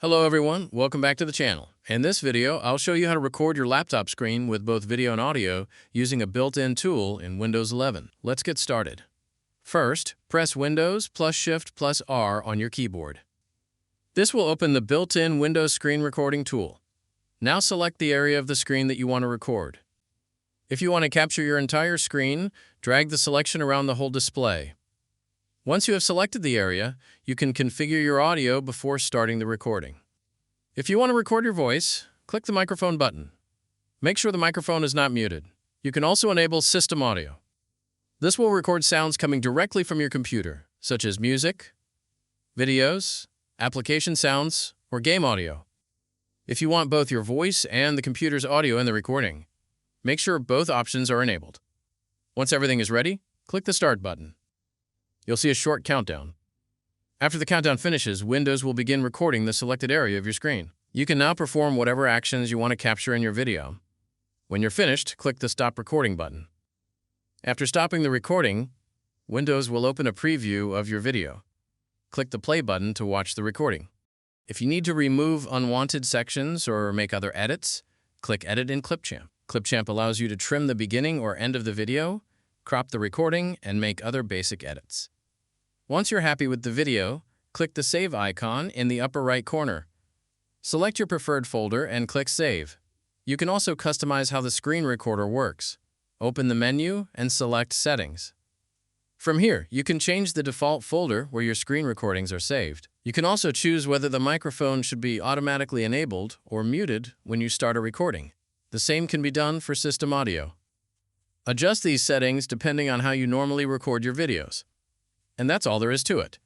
Hello everyone, welcome back to the channel. In this video, I'll show you how to record your laptop screen with both video and audio using a built-in tool in Windows 11. Let's get started. First, press Windows plus Shift plus R on your keyboard. This will open the built-in Windows screen recording tool. Now select the area of the screen that you want to record. If you want to capture your entire screen, drag the selection around the whole display. Once you have selected the area, you can configure your audio before starting the recording. If you want to record your voice, click the microphone button. Make sure the microphone is not muted. You can also enable system audio. This will record sounds coming directly from your computer, such as music, videos, application sounds, or game audio. If you want both your voice and the computer's audio in the recording, make sure both options are enabled. Once everything is ready, click the Start button. You'll see a short countdown. After the countdown finishes, Windows will begin recording the selected area of your screen. You can now perform whatever actions you want to capture in your video. When you're finished, click the Stop Recording button. After stopping the recording, Windows will open a preview of your video. Click the Play button to watch the recording. If you need to remove unwanted sections or make other edits, click Edit in Clipchamp. Clipchamp allows you to trim the beginning or end of the video, crop the recording, and make other basic edits. Once you're happy with the video, click the Save icon in the upper right corner. Select your preferred folder and click Save. You can also customize how the screen recorder works. Open the menu and select Settings. From here, you can change the default folder where your screen recordings are saved. You can also choose whether the microphone should be automatically enabled or muted when you start a recording. The same can be done for system audio. Adjust these settings depending on how you normally record your videos. And that's all there is to it.